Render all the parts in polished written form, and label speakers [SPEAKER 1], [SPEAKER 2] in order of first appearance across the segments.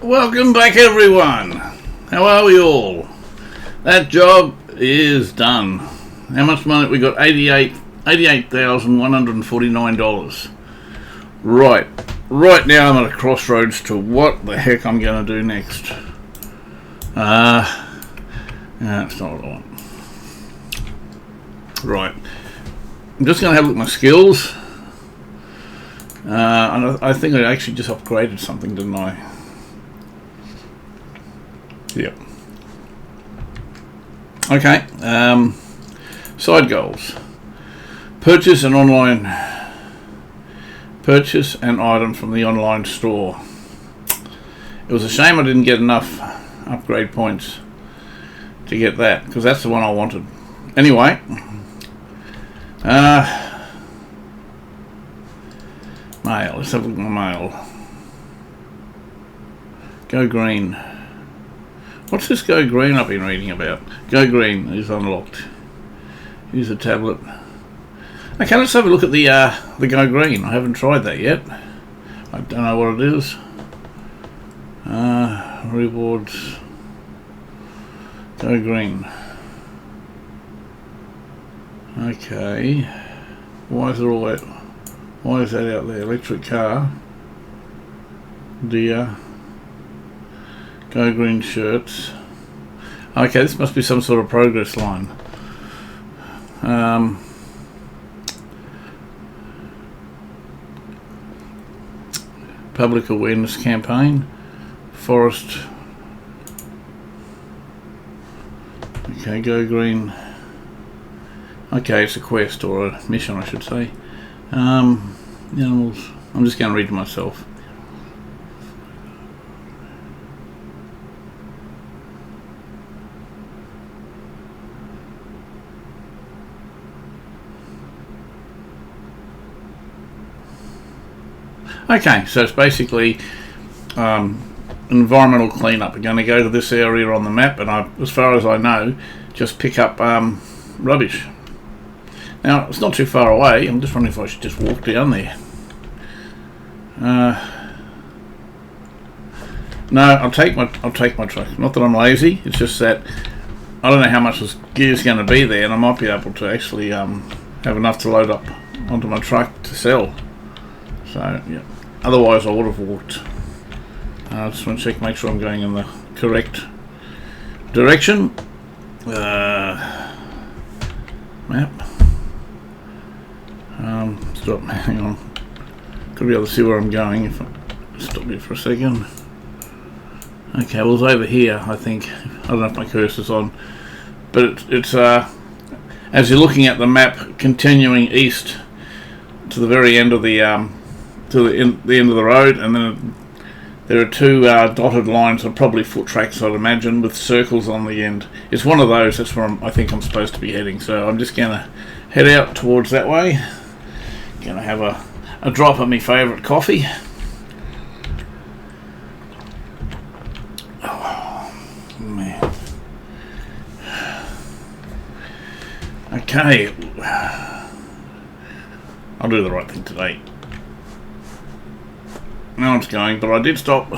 [SPEAKER 1] Welcome back, everyone. How are we all? That job is done. How much money? We got $88,149. Right now I'm at a crossroads to what the heck I'm going to do next. That's not what I want. Right. I'm just going to have a look at my skills. And I think I actually just upgraded something, didn't I? Yep. Okay. Side goals. Purchase an item from the online store. It was a shame I didn't get enough upgrade points to get that, because that's the one I wanted. Anyway, mail. Let's have a look at my mail. Go green. What's this go green I've been reading about? Go green is unlocked. Use a tablet. Okay, let's have a look at the go green. I haven't tried that yet. I don't know what it is. Rewards. Go green. Okay. Why is that out there? Electric car. Deer. Go green shirts. Okay, this must be some sort of progress line. Public awareness campaign. Forest. Okay, go green. Okay, it's a quest or a mission, I should say. Animals. I'm just going to read it myself. Okay, so it's basically environmental cleanup. We're going to go to this area on the map, and as far as I know, just pick up rubbish. Now, it's not too far away. I'm just wondering if I should just walk down there. No, I'll take my truck. Not that I'm lazy. It's just that I don't know how much this gear's going to be there, and I might be able to actually have enough to load up onto my truck to sell. So, yeah. Otherwise, I would have walked. I just want to check, make sure I'm going in the correct direction. Map. Stop. Hang on. Could be able to see where I'm going if I stop here for a second. Okay, well, it's over here, I think. I don't know if my cursor's on, but it's as you're looking at the map, continuing east to the very end of the the end of the road, and then there are two dotted lines, or probably foot tracks, I'd imagine, with circles on the end. It's one of those. That's where I think I'm supposed to be heading. So I'm just going to head out towards that way. Going to have a drop of my favourite coffee. Oh, man. Okay. I'll do the right thing today. Now it's going, but I did stop.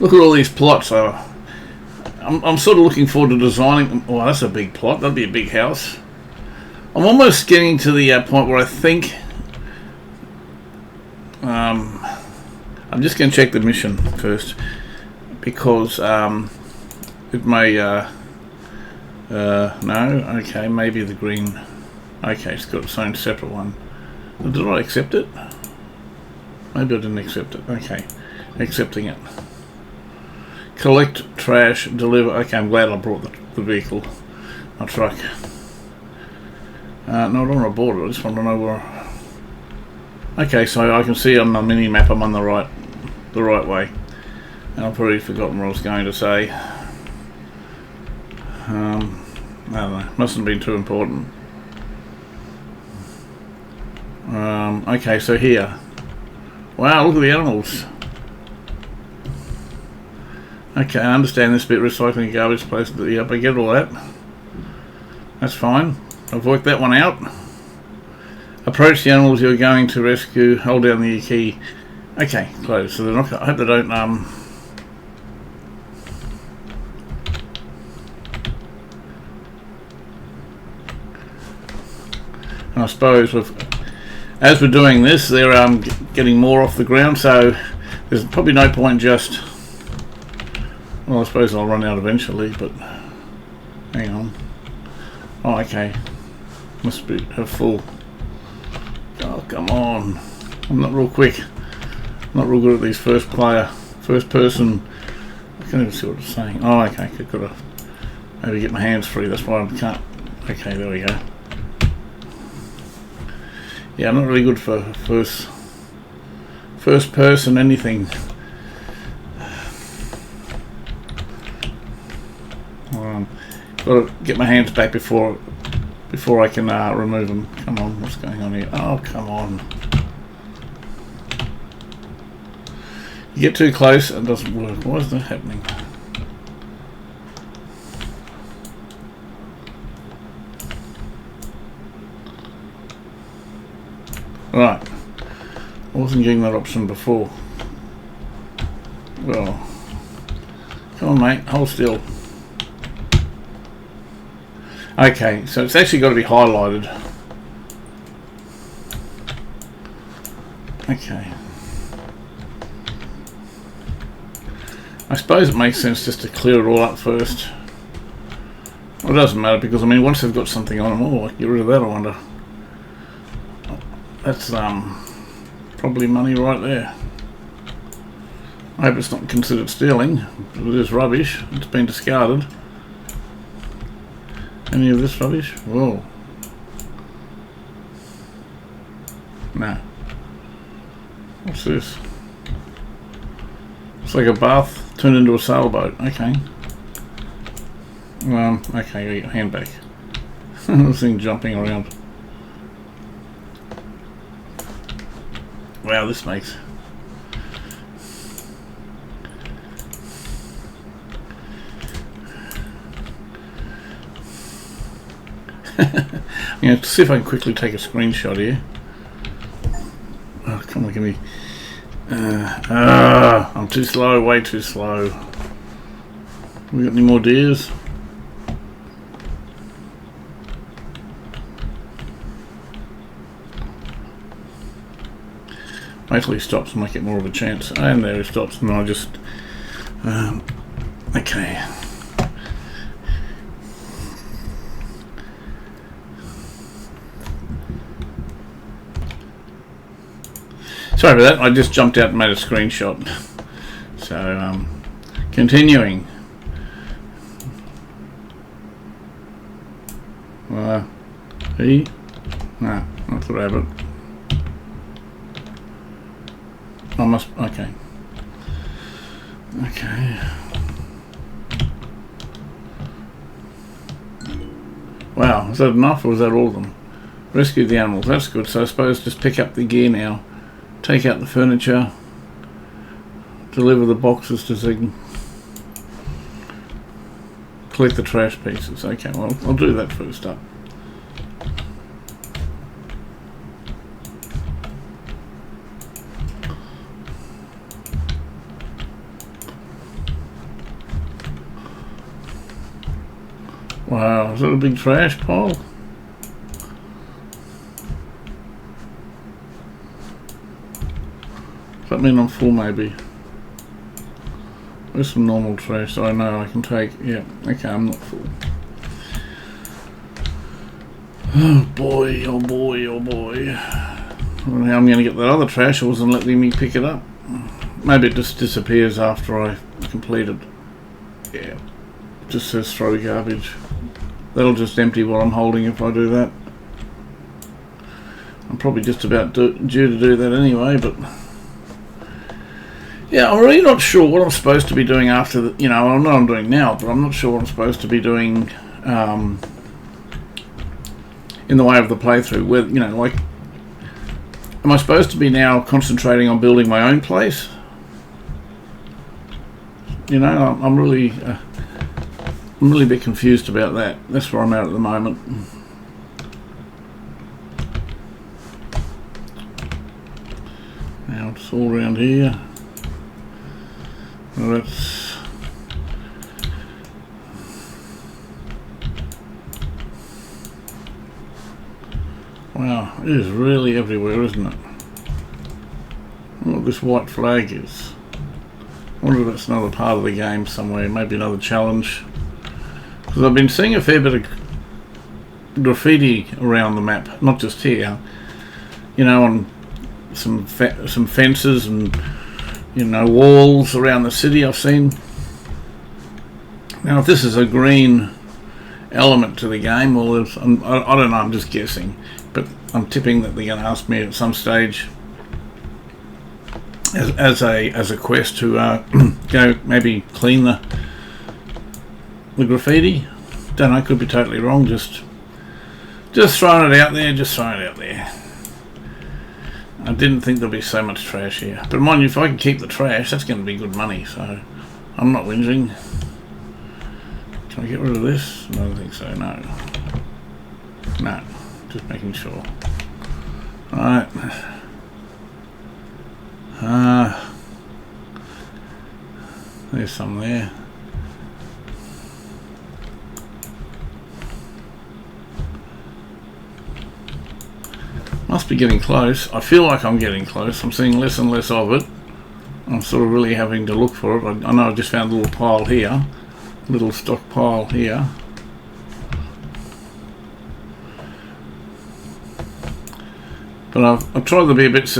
[SPEAKER 1] Look at all these plots. I'm sort of looking forward to designing them. Oh, that's a big plot. That'd be a big house. I'm almost getting to the point where I think I'm just going to check the mission first, because it may no. Okay, maybe the green. Okay, it's got its own separate one. Did I accept it? Maybe I didn't accept it. Okay, accepting it. Collect, trash, deliver. Okay, I'm glad I brought the vehicle, my truck. No, I don't want to board it. I just want to know where. Okay, so I can see on the mini map I'm on the right way. And I've already forgotten what I was going to say. I don't know. Mustn't have been too important. Okay, so here. Wow, look at the animals. Okay, I understand this bit. Recycling garbage place. Yep, I get all that. That's fine. I've worked that one out. Approach the animals you're going to rescue. Hold down the E key. Okay, close. So they're not. I hope they don't. And I suppose as we're doing this, they're getting more off the ground. So there's probably no point just. Well, I suppose I'll run out eventually, but hang on. Oh, okay. Must be have full. Oh, come on. I'm not real quick. I'm not real good at these first person. I can't even see what it's saying. Oh, okay. I've got to maybe get my hands free. That's why I can't. Okay, there we go. Yeah, I'm not really good for first person anything. Got to get my hands back before I can remove them. Come on, what's going on here? Oh, come on. You get too close and it doesn't work. Why is that happening? Right. I wasn't getting that option before. Well, come on, mate. Hold still. Okay, so it's actually got to be highlighted. Okay. I suppose it makes sense just to clear it all up first. Well, it doesn't matter because, I mean, once they've got something on them, oh, I can get rid of that, I wonder. That's probably money right there. I hope it's not considered stealing. It is rubbish. It's been discarded. Any of this rubbish? Whoa. No. What's this? It's like a bath turned into a sailboat. Okay. Okay, hand back. This thing jumping around. Wow, this makes... I'm going to see if I can quickly take a screenshot here. Oh, come on, give me... I'm too slow, way too slow. We got any more deers? Wait till he stops and make it more of a chance. And there he stops, and I just... okay. Sorry about that, I just jumped out and made a screenshot. So, continuing. E? No, not the rabbit. I must, okay. Okay. Wow, is that enough or is that all of them? Rescue the animals, that's good. So I suppose just pick up the gear now. Take out the furniture, deliver the boxes to Zig, collect the trash pieces. Okay, well, I'll do that first up. Wow, is that a big trash pile? Does that mean I'm full maybe? There's some normal trash so I know I can take. Yeah, okay, I'm not full. Oh boy, oh boy, oh boy. I don't know how I'm going to get that other trash. I wasn't letting me pick it up. Maybe it just disappears after I complete it. Yeah, just says throw garbage. That'll just empty what I'm holding if I do that. I'm probably just about due to do that anyway, but... yeah, I'm really not sure what I'm supposed to be doing after the, you know, I know what I'm doing now, but I'm not sure what I'm supposed to be doing in the way of the playthrough. Where, you know, like, am I supposed to be now concentrating on building my own place? You know, I'm really a bit confused about that. That's where I'm at the moment. Now it's all around here. Well, that's wow, it is really everywhere, isn't it? What this white flag is. I wonder if that's another part of the game somewhere, maybe another challenge. Because I've been seeing a fair bit of graffiti around the map, not just here. You know, on some fences and, you know, walls around the city I've seen. Now if this is a green element to the game, well, I don't know, I'm just guessing, but I'm tipping that they're going to ask me at some stage as a quest to go maybe clean the graffiti. Don't know, could be totally wrong, just throwing it out there, I didn't think there'd be so much trash here, but mind you, if I can keep the trash, that's going to be good money, so I'm not whinging. Can I get rid of this? I don't think so, no, just making sure. Alright, there's some there. Must be getting close. I feel like I'm getting close. I'm seeing less and less of it. I'm sort of really having to look for it. I know I just found a little pile here. Little stock pile here. But I've tried to be a bit, there's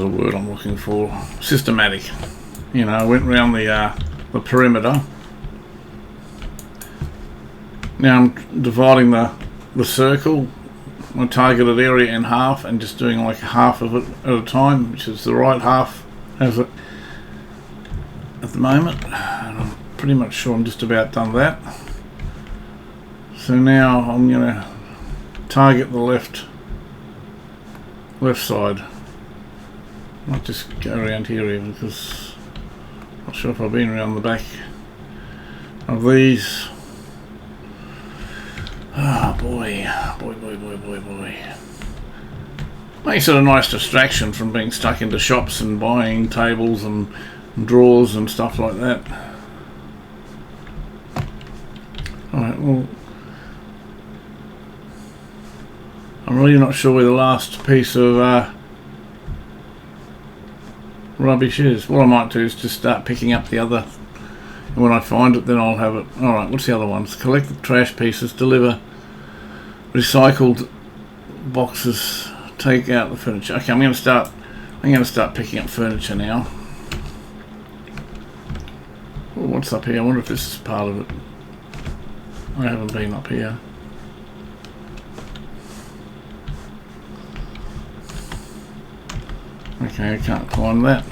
[SPEAKER 1] a word I'm looking for, systematic. You know, I went around the perimeter. Now I'm dividing the circle, my targeted area, in half, and just doing like half of it at a time, which is the right half as it at the moment, and I'm pretty much sure I'm just about done that. So now I'm going to target the left side. Might just go around here even, because I'm not sure if I've been around the back of these. Oh boy. Makes it a nice distraction from being stuck into shops and buying tables and drawers and stuff like that. Alright, well, I'm really not sure where the last piece of rubbish is. What I might do is just start picking up the other, and when I find it then I'll have it. Alright, what's the other ones? Collect the trash pieces, deliver recycled boxes, take out the furniture. Okay, I'm going to start picking up furniture now. Oh, what's up here? I wonder if this is part of it. I haven't been up here. Okay, I can't climb that.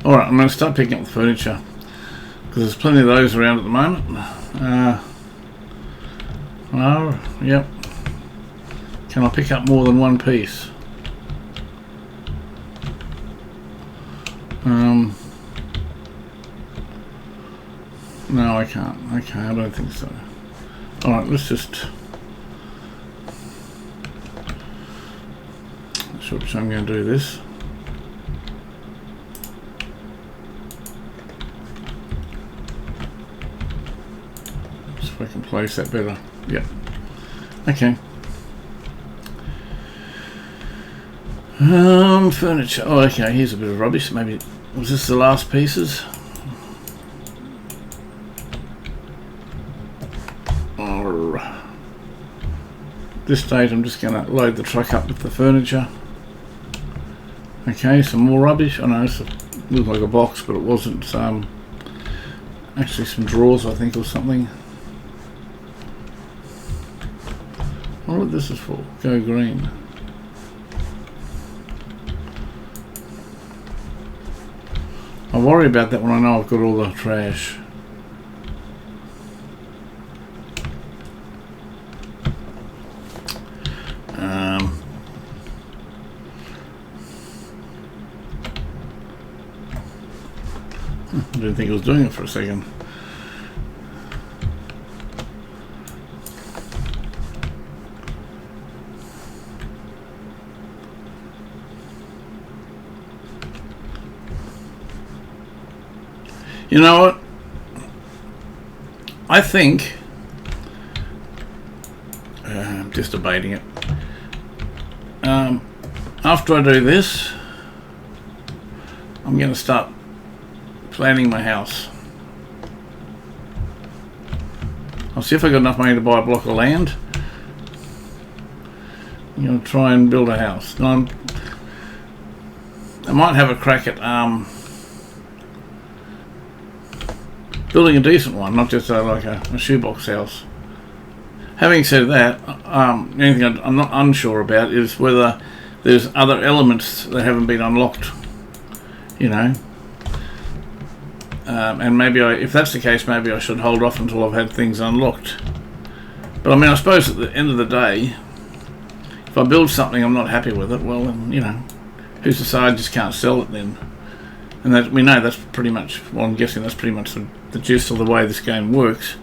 [SPEAKER 1] Alright, I'm going to start picking up the furniture, because there's plenty of those around at the moment. Oh, yep. Can I pick up more than one piece? No, I can't. Okay, I don't think so. Alright, let's just... Not sure which I'm going to do this. See if I can place that better. Yep. Okay. Furniture. Oh, okay, here's a bit of rubbish. Maybe, was this the last pieces? Or this stage I'm just going to load the truck up with the furniture. Okay, some more rubbish. I know it looked like a box, but it wasn't. Actually some drawers, I think, or something. I wonder what this is for. Go green. I worry about that when I know I've got all the trash. I didn't think I was doing it for a second. You know what? I think, I'm just debating it. After I do this, I'm going to start planning my house. I'll see if I got enough money to buy a block of land. I'm going to try and build a house. I might have a crack at building a decent one, not just like a shoebox house. Having said that, the only thing I'm not unsure about is whether there's other elements that haven't been unlocked, you know. And maybe if that's the case, maybe I should hold off until I've had things unlocked. But I mean, I suppose at the end of the day, if I build something I'm not happy with it, well, then, you know, who's to say I just can't sell it then? And that, we know that's pretty much, well, I'm guessing that's pretty much the gist of the way this game works.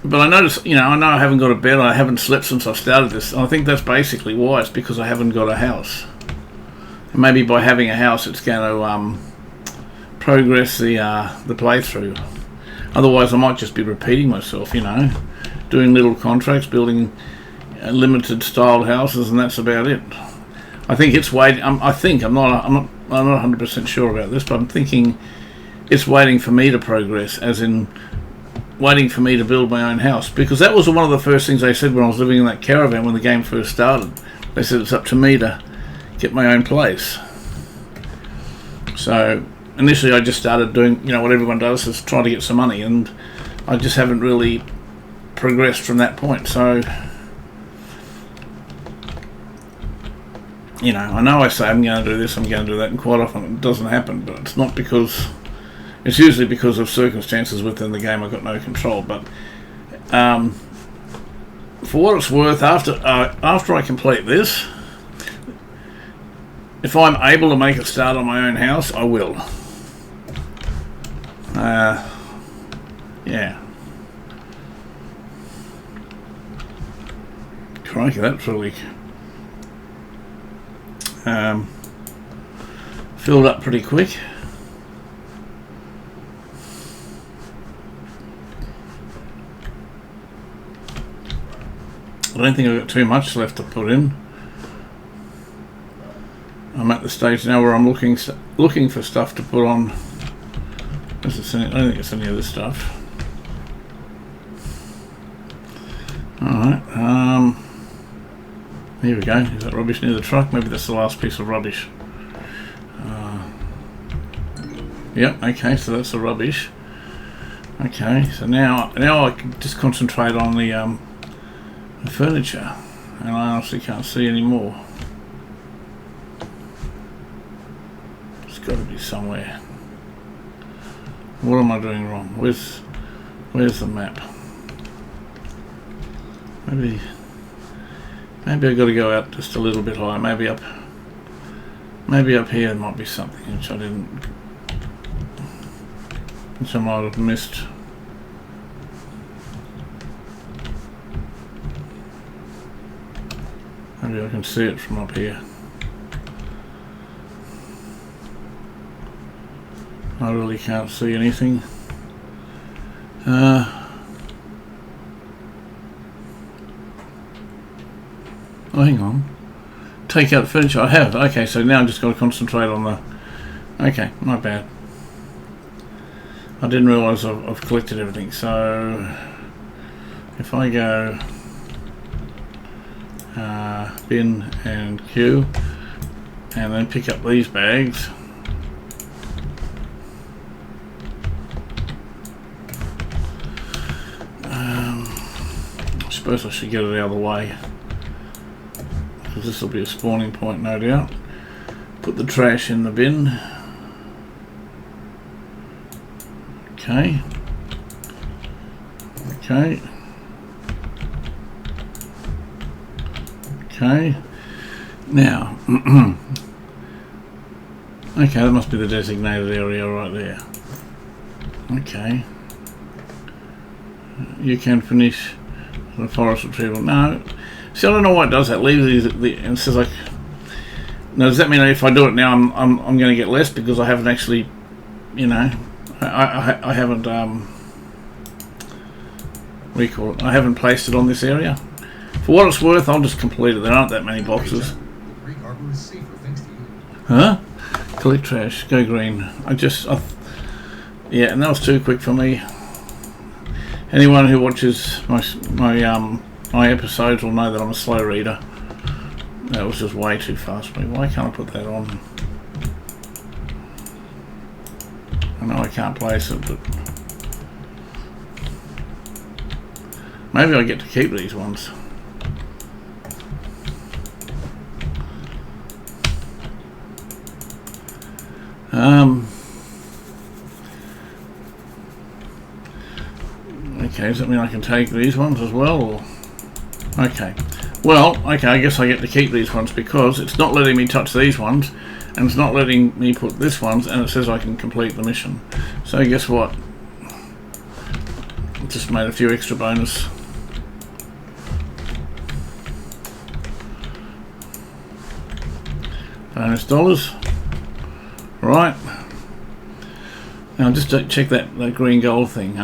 [SPEAKER 1] But I notice, you know, I I haven't got a bed, I haven't slept since I started this. I think that's basically why. It's because I haven't got a house. And maybe by having a house, it's going to progress the playthrough. Otherwise, I might just be repeating myself, you know, doing little contracts, building limited styled houses, and that's about it. I think it's waiting. I'm not 100% sure about this, but I'm thinking it's waiting for me to progress, as in waiting for me to build my own house, because that was one of the first things they said when I was living in that caravan when the game first started. They said it's up to me to get my own place. So initially I just started doing, you know, what everyone does, is trying to get some money, and I just haven't really progressed from that point. So, you know I say I'm going to do this, I'm going to do that, and quite often it doesn't happen, but it's not because, it's usually because of circumstances within the game I've got no control. But for what it's worth, after I complete this, if I'm able to make a start on my own house, I will. Yeah. Crikey, that's really filled up pretty quick. I don't think I've got too much left to put in. I'm at the stage now where I'm looking for stuff to put on. I don't think it's any of this stuff. Alright, here we go. Is that rubbish near the truck? Maybe that's the last piece of rubbish. Yep, okay, so that's the rubbish. Okay, so now I can just concentrate on the furniture, and I honestly can't see any more. It's got to be somewhere. What am I doing wrong? Where's the map? Maybe I've got to go out just a little bit higher. Maybe up here there might be something which I might have missed. Maybe I can see it from up here. I really can't see anything. Oh, hang on. Take out furniture. I have. Okay, so now I've just got to concentrate on the... Okay, not bad. I didn't realise I've collected everything. So if I go bin and queue, and then pick up these bags, I suppose I should get it out of the way, because this will be a spawning point, no doubt. Put the trash in the bin. Okay. Okay. Okay. Now, okay, that must be the designated area right there. Okay. You can finish the forest retrieval. No. See, I don't know why it does that. Leaves it says like Now, does that mean if I do it now, I'm going to get less because I haven't actually, you know, I haven't what do you call it? I haven't placed it on this area. For what it's worth, I'll just complete it. There aren't that many boxes. Huh? Collect trash. Go green. Yeah, and that was too quick for me. Anyone who watches my episodes will know that I'm a slow reader. That was just way too fast for me. Why can't I put that on? I know I can't place it, but maybe I get to keep these ones. Okay, does that mean I can take these ones as well? Or? Okay. Well, okay, I guess I get to keep these ones because it's not letting me touch these ones and it's not letting me put this ones, and it says I can complete the mission. So guess what? Just made a few extra bonus. Bonus dollars. Right. Now just to check that green gold thing.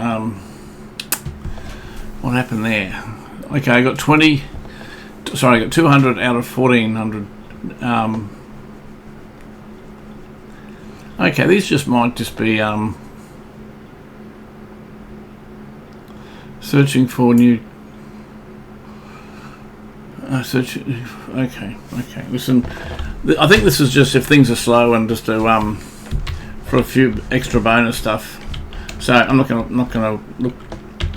[SPEAKER 1] What happened there? Okay, I got 200 out of 1400. Okay, these just might just be searching for new. Okay. Listen, I think this is just if things are slow and just to for a few extra bonus stuff. So I'm not gonna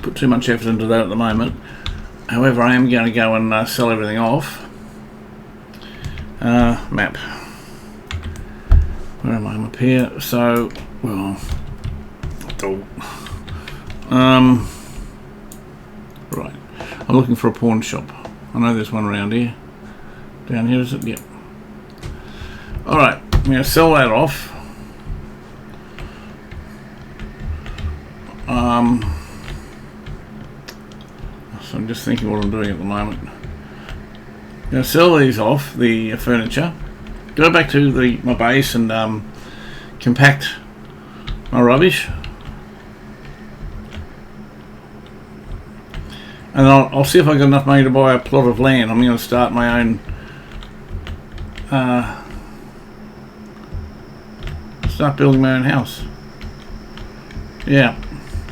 [SPEAKER 1] put too much effort into that at the moment. However, I am going to go and sell everything off. Map. Where am I? I'm up here. So, well, right. I'm looking for a pawn shop. I know there's one around here. Down here, is it? Yep. Alright, I'm going to sell that off. So I'm just thinking what I'm doing at the moment. I'm going to sell these off, the furniture. Go back to my base and compact my rubbish. And I'll see if I got enough money to buy a plot of land. I'm going to start my own start building my own house. Yeah,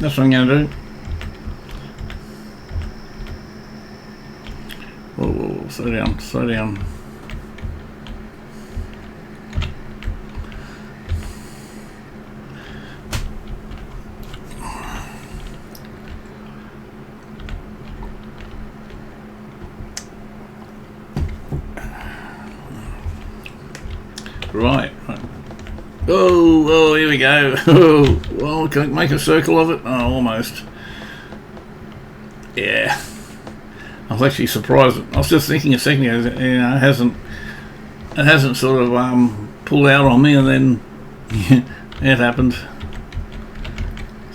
[SPEAKER 1] that's what I'm going to do. Whoa, slow down. Right. Oh, here we go. Oh, well, can I make a circle of it? Oh, almost. Yeah. I was actually surprised. I was just thinking a second ago, it hasn't sort of pulled out on me, and then it happened.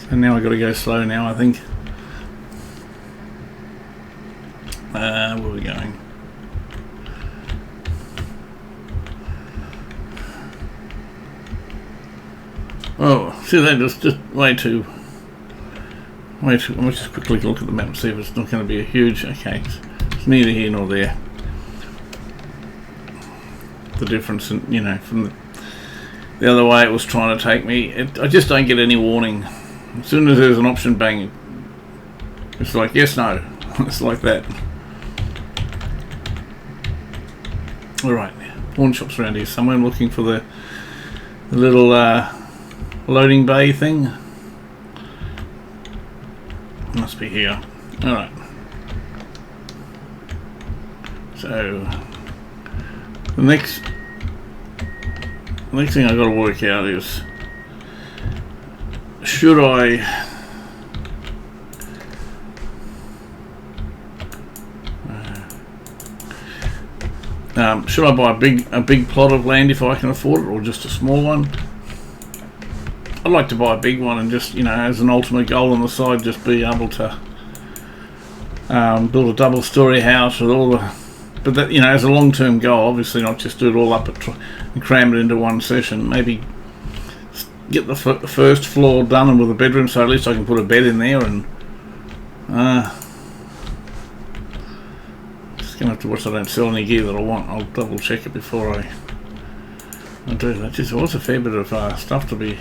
[SPEAKER 1] So now I've got to go slow now, I think. Where are we going? Oh, see that just way too. Let me just quickly look at the map and see if it's not going to be a huge. Okay, it's neither here nor there. The difference, in, from the other way it was trying to take me. I just don't get any warning. As soon as there's an option, bang, it's like yes, no. It's like that. All right, pawn shops around here somewhere. I'm looking for the little loading bay thing. Must be here. Alright. So the next thing I've got to work out is should I buy a big plot of land if I can afford it, or just a small one? I'd like to buy a big one and just, as an ultimate goal on the side, just be able to build a double-story house with all the but that, you know, as a long-term goal, obviously not just do it all up and cram it into one session. Maybe get the first floor done and with a bedroom, so at least I can put a bed in there. And just gonna have to watch I don't sell any gear that I want. I'll double check it before I do that. Just was a fair bit of stuff to be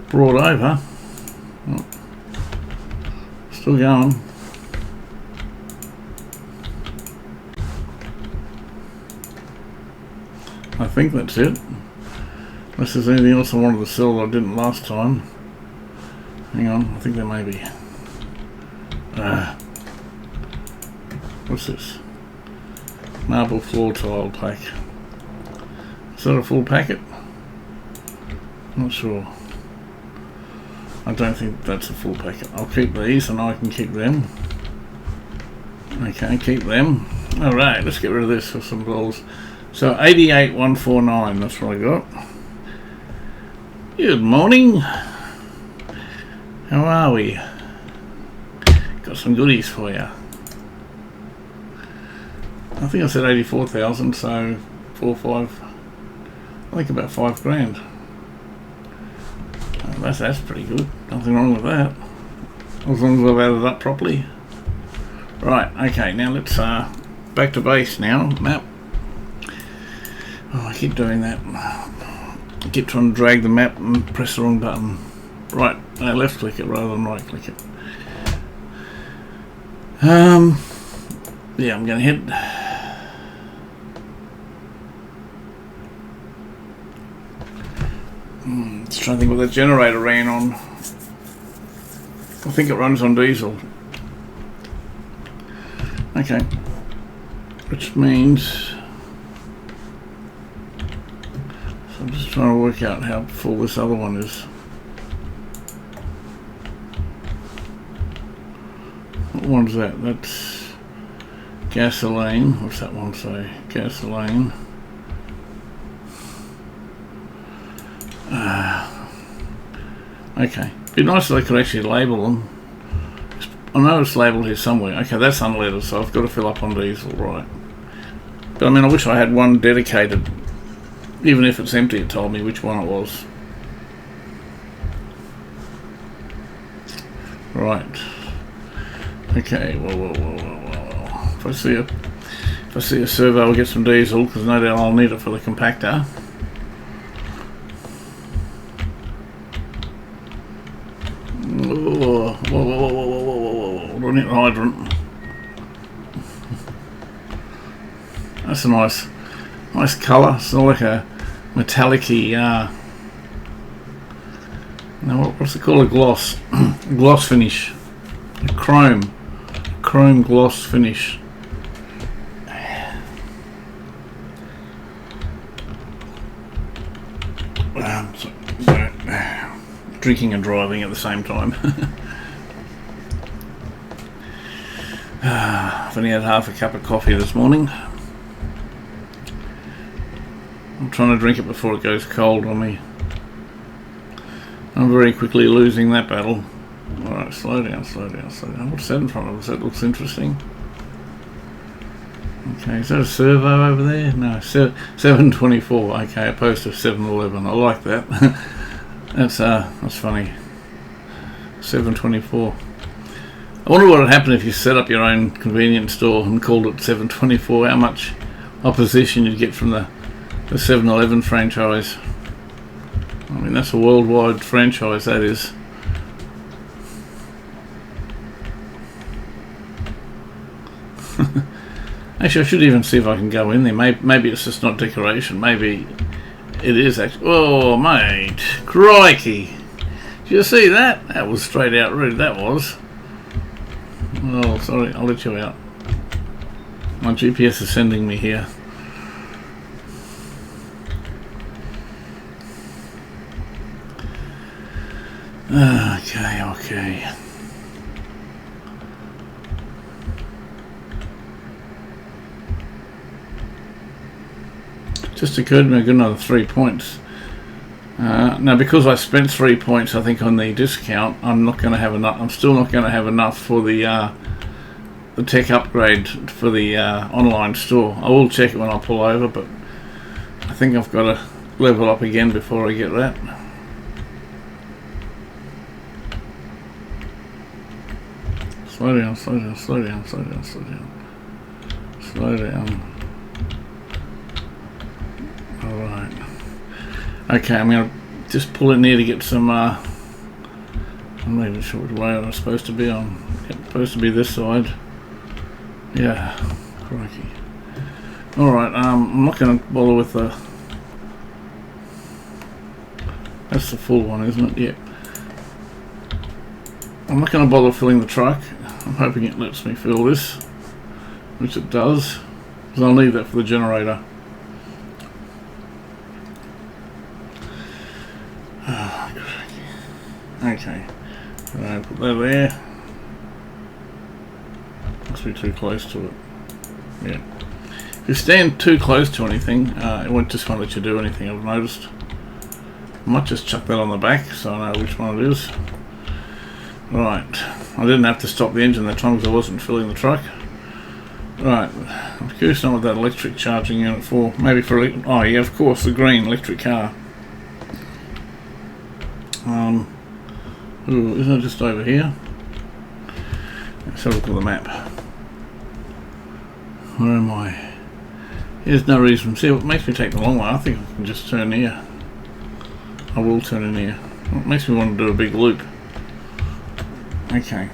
[SPEAKER 1] brought over. Oh, still going. I think that's it. Unless there's anything else I wanted to sell that I didn't last time. Hang on, I think there may be. What's this? Marble floor tile pack. Is that a full packet? Not sure. I don't think that's a full packet. I'll keep these and I can keep them. Okay, keep them. Alright, let's get rid of this for some balls. So 88,149, that's what I got. Good morning. How are we? Got some goodies for you. I think I said 84,000, so 4, 5. I think about 5 grand. That's pretty good. Nothing wrong with that. As long as I've added up properly. Right, okay, now let's back to base now. Map. Oh, I keep doing that. I keep trying to drag the map and press the wrong button. Right, left click it rather than right click it. Yeah, I'm going to hit. Just trying to think what that generator ran on. I think it runs on diesel. Okay. Which means... So I'm just trying to work out how full this other one is. What one's that? That's gasoline. What's that one say? Gasoline. Okay. Be nice if they could actually label them. I know it's labelled here somewhere. Okay, that's unleaded, so I've got to fill up on diesel, right. But I mean, I wish I had one dedicated. Even if it's empty, it told me which one it was. Right. Okay, well. If I see a servo, I'll get some diesel, because no doubt I'll need it for the compactor. Whoa. Don't hit the hydrant. That's a nice colour. It's not like a metallic-y, what's it called? A gloss. Gloss finish. A chrome gloss finish. Drinking and driving at the same time. I've only had half a cup of coffee this morning. I'm trying to drink it before it goes cold on me. I'm very quickly losing that battle. Alright, slow down. What's that in front of us? That looks interesting. Okay, is that a servo over there? No, 724. Okay, opposed to 711. I like that. That's funny. 724. I wonder what would happen if you set up your own convenience store and called it 724. How much opposition you'd get from the 7-Eleven franchise. I mean, that's a worldwide franchise, that is. Actually, I should even see if I can go in there. Maybe it's just not decoration. Maybe it is actually. Oh, mate. Crikey. Did you see that? That was straight out rude, that was. Oh, sorry. I'll let you out. My GPS is sending me here. Okay. Just occurred to me I got another 3 points. Now, because I spent 3 points, I think on the discount, I'm not going to have enough. I'm still not going to have enough for the the tech upgrade for the online store. I will check it when I pull over, but I think I've got to level up again before I get that. Slow down, slow down, slow down, slow down, slow down. Slow down. Alright. Okay, I'm going to just pull in there to get some, I'm not even sure which way I'm supposed to be on. It's supposed to be this side. Yeah, crikey. Alright, I'm not going to bother with the... That's the full one, isn't it? Yep. I'm not going to bother filling the truck. I'm hoping it lets me fill this, which it does, because I'll need that for the generator. Okay, put that there. Must be too close to it. Yeah. If you stand too close to anything, it won't just want to let you do anything, I've noticed. I might just chuck that on the back so I know which one it is. Right, I didn't have to stop the engine that time because I wasn't filling the truck. Right, I'm curious to know what that electric charging unit for. Maybe for, oh yeah, of course, the green electric car. Ooh, isn't it just over here? Let's have a look at the map. Where am I? There's no reason. See, it makes me take the long way. I think I can just turn here. I will turn in here. It makes me want to do a big loop. Okay.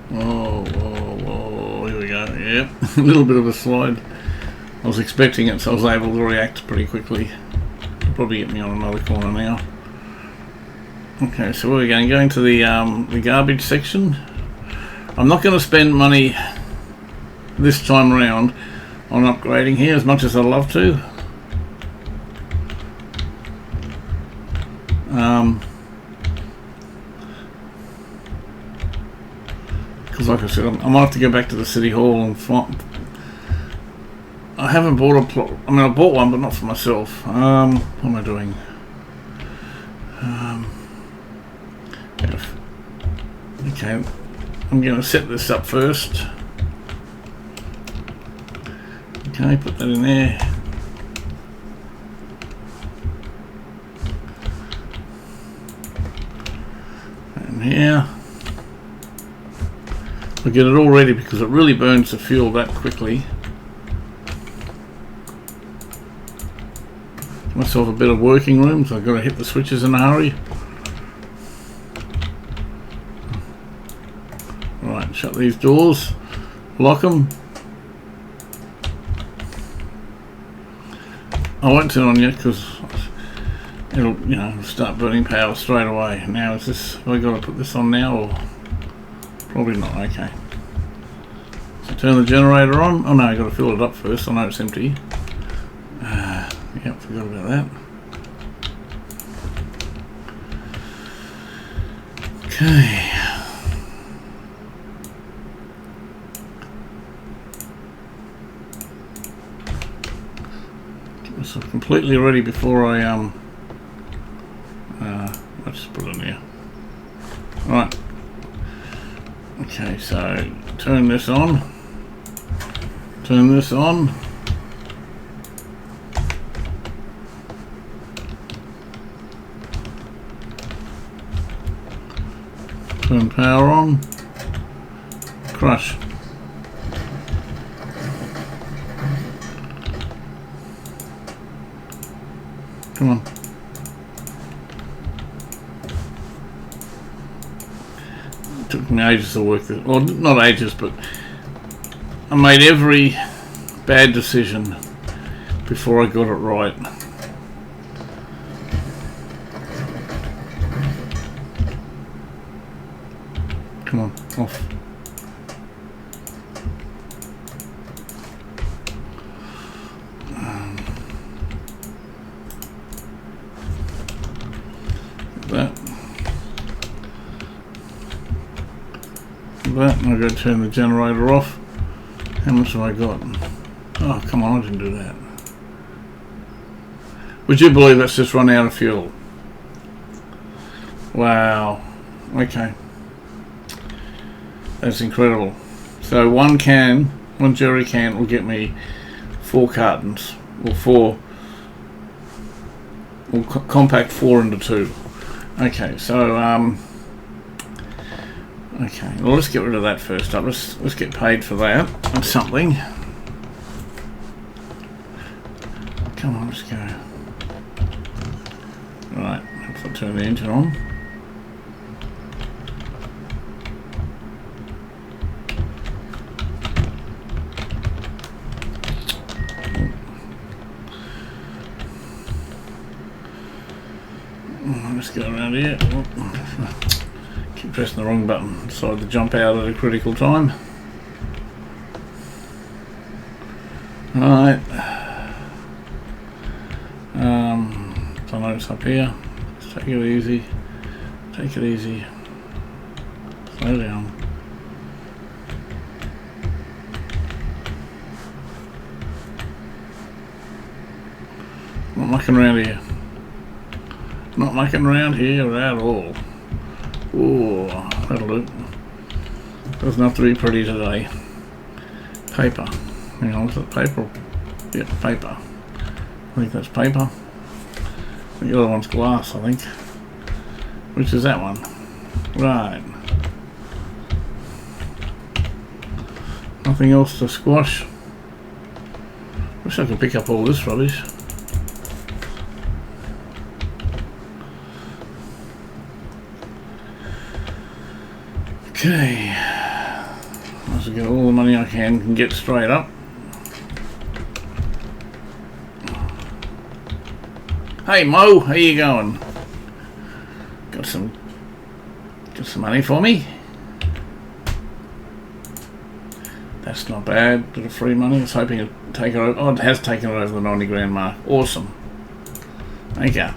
[SPEAKER 1] Whoa, whoa, whoa. Here we go. Yep. A little bit of a slide. I was expecting it, so I was able to react pretty quickly. It'll probably get me on another corner now. Okay, so where are we going? Going to the garbage section. I'm not going to spend money this time around on upgrading here as much as I'd love to. Because like I said, I might have to go back to the city hall and find... I haven't bought a plot. I mean, I bought one, but not for myself. What am I doing? Okay, I'm going to set this up first. Okay, put that in there. And here. I'll get it all ready because it really burns the fuel that quickly. Give myself a bit of working room, so I've got to hit the switches in a hurry. Right, shut these doors, lock them. I won't turn on yet because it'll, you know, start burning power straight away. Now is this, have I got to put this on now or probably not? Okay. So turn the generator on. Oh no, I got to fill it up first. I know it's empty. Yep, forgot about that. Okay. Get myself completely ready before I let's just put it in here. Right. Okay, so turn this on. Turn this on. Turn power on. Crush. Come on. It took me ages to work this. Well, not ages, but I made every bad decision before I got it right. Come on, off. That, and I'm going to turn the generator off. How much have I got? Oh, come on, I didn't do that. Would you believe that's just run out of fuel? Wow. Okay. That's incredible. So one jerry can will get me 4 cartons, or compact 4 into 2. Okay, so okay, well, let's get rid of that first up. Let's get paid for that and something. Come on, let's go. Right, if I turn the engine on. Let's go around here. Keep pressing the wrong button. Decided to jump out at a critical time. Right. So notes up here. Let's take it easy. Take it easy. Slow down. Not mucking around here. Not mucking around here at all. Ooh, that'll do. Doesn't have to be pretty today. Paper. Hang on, is it paper? Yeah, paper. I think that's paper. The other one's glass, I think. Which is that one? Right. Nothing else to squash. Wish I could pick up all this rubbish. Okay. Let's get all the money I can get straight up. Hey Mo, how you going? Got some money for me? That's not bad. Bit of free money. I was hoping it'd take it over. Oh, it has taken it over the 90 grand mark. Awesome. Thank you.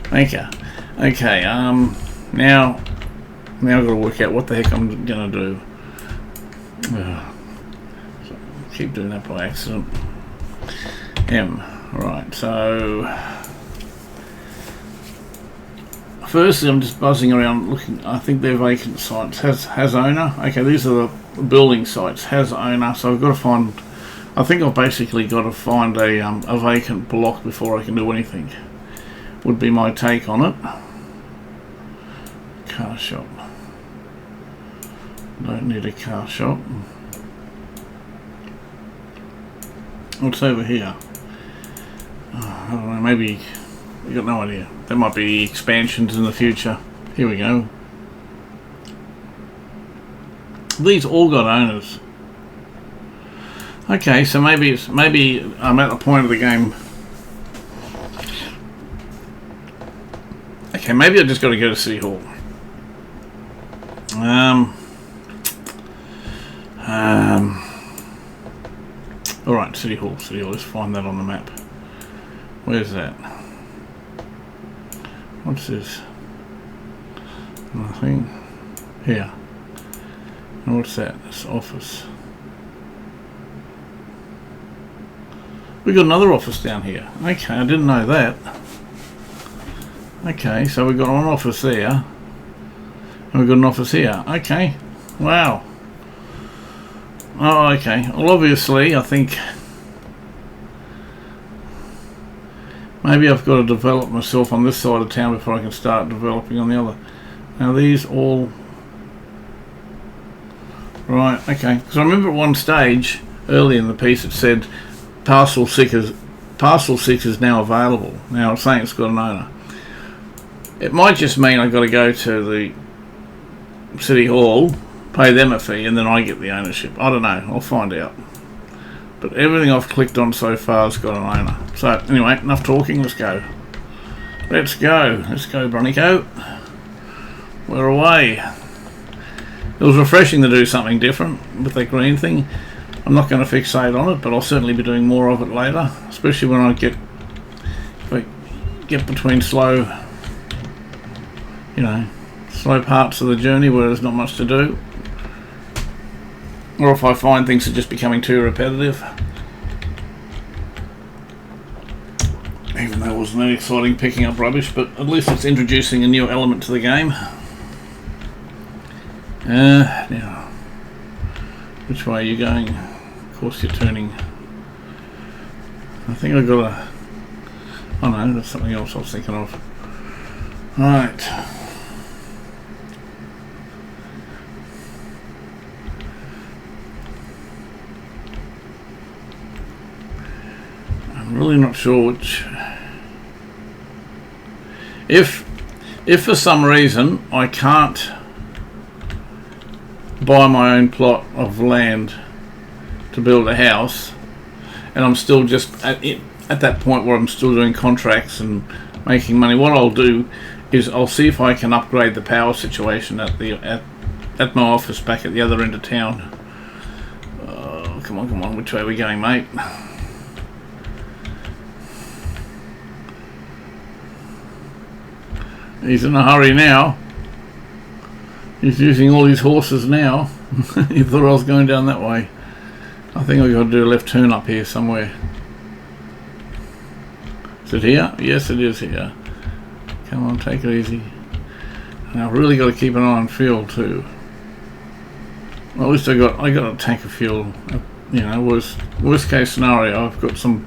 [SPEAKER 1] Thank you. Okay, now I've got to work out what the heck I'm gonna do. So keep doing that by accident. Right, so firstly I'm just buzzing around looking. I think they're vacant sites. Has owner. Okay, these are the building sites. Has owner. So I've got to find. I think I've basically got to find a vacant block before I can do anything. Would be my take on it. Car shop. Don't need a car shop. What's over here? I don't know, maybe you got no idea. There might be expansions in the future. Here we go. These all got owners. Okay, so maybe I'm at the point of the game. Okay, maybe I just got to go to City Hall. Alright, City Hall, let's find that on the map. Where's that? What's this? Nothing. Here. And what's that? This office. We got another office down here. Okay, I didn't know that. Okay, so we've got one office there. And we've got an office here. Okay. Wow. Oh, okay. Well, obviously, I think maybe I've got to develop myself on this side of town before I can start developing on the other. Now, these all... Right, okay. Because I remember at one stage, early in the piece, it said Parcel 6 is now available. Now, it's saying it's got an owner. It might just mean I've got to go to the City Hall, pay them a fee, and then I get the ownership. I don't know. I'll find out. But everything I've clicked on so far has got an owner. So, anyway, enough talking. Let's go. Let's go. Let's go, Bronico. We're away. It was refreshing to do something different with that green thing. I'm not going to fixate on it, but I'll certainly be doing more of it later, especially when I get between slow parts of the journey where there's not much to do, or if I find things are just becoming too repetitive. Even though it wasn't that exciting picking up rubbish, but at least it's introducing a new element to the game. Now, which way are you going? Of course you're turning. I think I've got a... Oh no, that's something else I was thinking of. Right. I'm really not sure which... If for some reason I can't buy my own plot of land to build a house, and I'm still just at that point where I'm still doing contracts and making money, what I'll do is I'll see if I can upgrade the power situation at my office back at the other end of town. Come on, which way are we going, mate? He's in a hurry now. He's using all his horses now. He thought I was going down that way. I think I've got to do a left turn up here somewhere. Is it here? Yes, it is here. Come on, take it easy. And I've really got to keep an eye on fuel too. Well, at least I got a tank of fuel. You know, worst case scenario, I've got some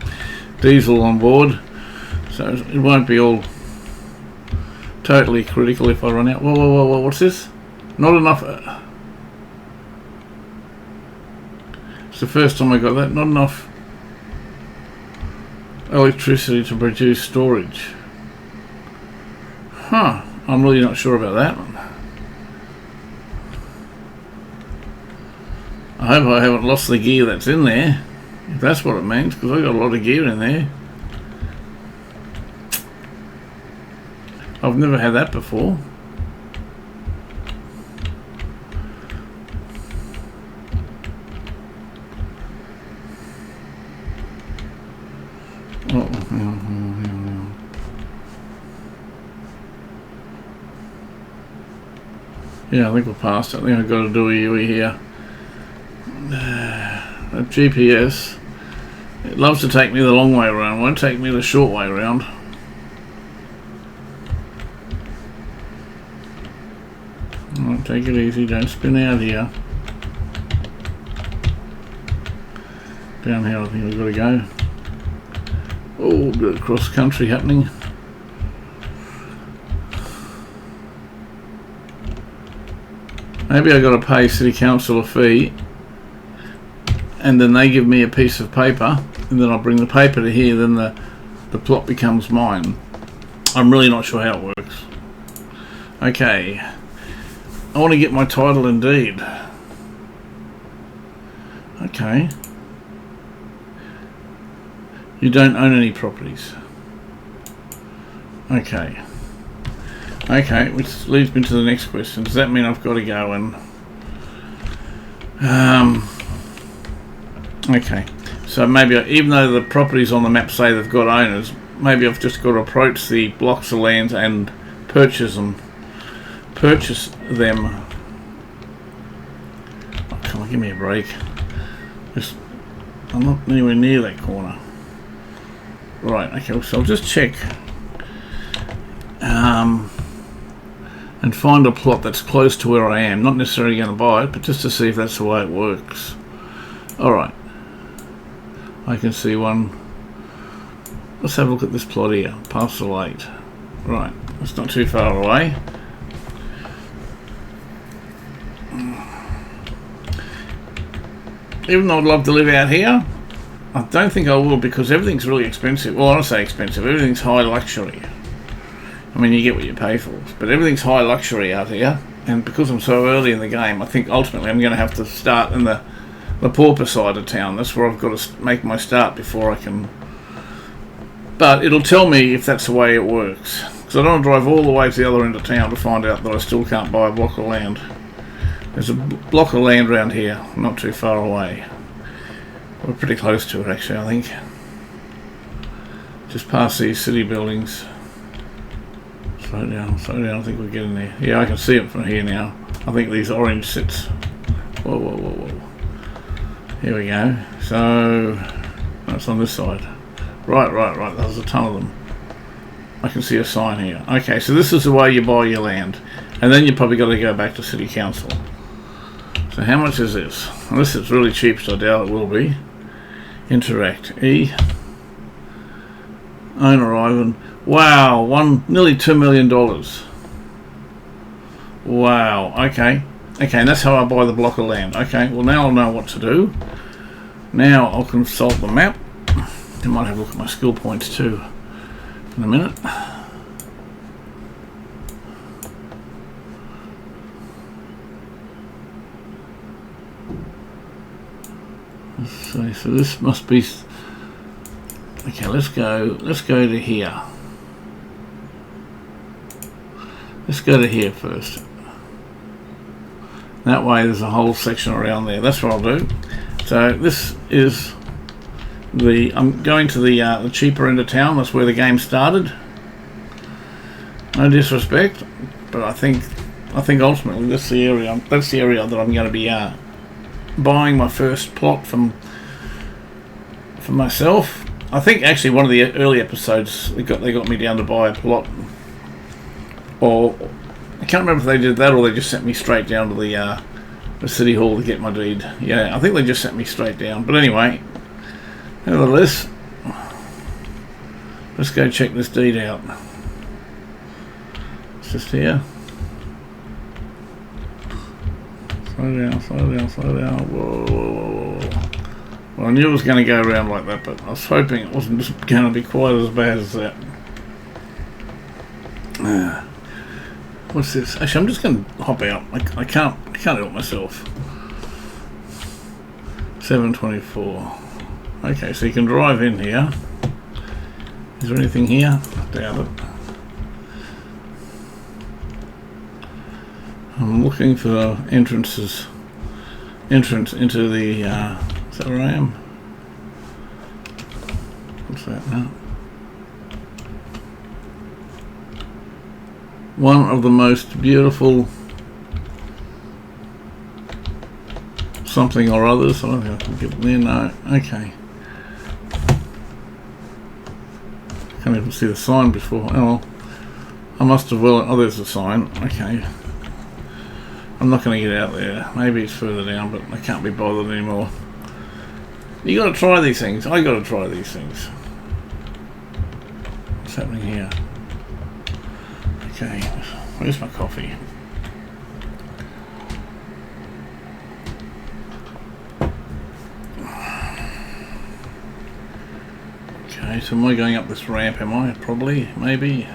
[SPEAKER 1] diesel on board, so it won't be all totally critical if I run out. Whoa, what's this? Not enough. It's the first time I got that. Not enough electricity to produce storage. Huh. I'm really not sure about that one. I hope I haven't lost the gear that's in there, if that's what it means, because I've got a lot of gear in there. I've never had that before. Yeah, I think we're past it. I think I've got to do a UE here. A GPS. It loves to take me the long way around. It won't take me the short way around. Right, take it easy. Don't spin out here. Down here I think we've got to go. Oh, a bit of cross country happening. Maybe I got to pay City Council a fee, and then they give me a piece of paper, and then I'll bring the paper to here. Then the plot becomes mine. I'm really not sure how it works. Okay, I want to get my title and deed. Okay. You don't own any properties. Okay. Okay, which leads me to the next question. Does that mean I've got to go and... okay, so maybe even though the properties on the map say they've got owners, maybe I've just got to approach the blocks of land and purchase them. Oh, come on, give me a break. I'm not anywhere near that corner. Right, okay, so I'll just check and find a plot that's close to where I am. Not necessarily going to buy it, but just to see if that's the way it works. Alright, I can see one. Let's have a look at this plot here, parcel 8. Right, it's not too far away. Even though I'd love to live out here, I don't think I will, because everything's really expensive. Well, I don't say expensive, everything's high luxury. I mean, you get what you pay for, but everything's high luxury out here, and because I'm so early in the game, I think ultimately I'm going to have to start in the pauper side of town. That's where I've got to make my start before I can... But it'll tell me if that's the way it works, because I don't want to drive all the way to the other end of town to find out that I still can't buy a block of land. There's a block of land around here, not too far away. We're pretty close to it actually, I think. Just past these city buildings. Slow down, I think we're getting there. Yeah, I can see it from here now. I think these orange sits. Whoa. Here we go. So, that's on this side. Right. There's a ton of them. I can see a sign here. Okay, so this is the way you buy your land. And then you probably got to go back to City Council. So how much is this? Unless it's really cheap, so I doubt it will be. Interact. E. Owner Ivan. Wow, nearly $2 million. Wow, okay. Okay, and that's how I buy the block of land. Okay, well now I'll know what to do. Now I'll consult the map. I might have a look at my skill points too in a minute. So this must be... Okay, let's go to here. Let's go to here first. That way there's a whole section around there. That's what I'll do. So this is I'm going to the cheaper end of town. That's where the game started. No disrespect, but I think ultimately that's the area that I'm going to be buying my first plot for myself. I think actually one of the early episodes they got me down to buy a plot, or I can't remember if they did that or they just sent me straight down to the city hall to get my deed. Yeah, I think they just sent me straight down. But anyway, nevertheless, let's go check this deed out. It's just here. Slow down. Whoa. Well, I knew it was going to go around like that, but I was hoping it wasn't just going to be quite as bad as that. What's this? Actually, I'm just going to hop out. I can't help myself. 724. Okay, so you can drive in here. Is there anything here? I doubt it. I'm looking for entrance into the, is that where I am? What's that now? One of the most beautiful something or others. I don't think I can get there, no. Okay. Can't even see the sign before. Oh well. I must have there's a sign. Okay. I'm not going to get out there. Maybe it's further down, but I can't be bothered anymore. You got to try these things. I got to try these things. What's happening here? Okay, where's my coffee? Okay, so am I going up this ramp? Am I? Probably, maybe.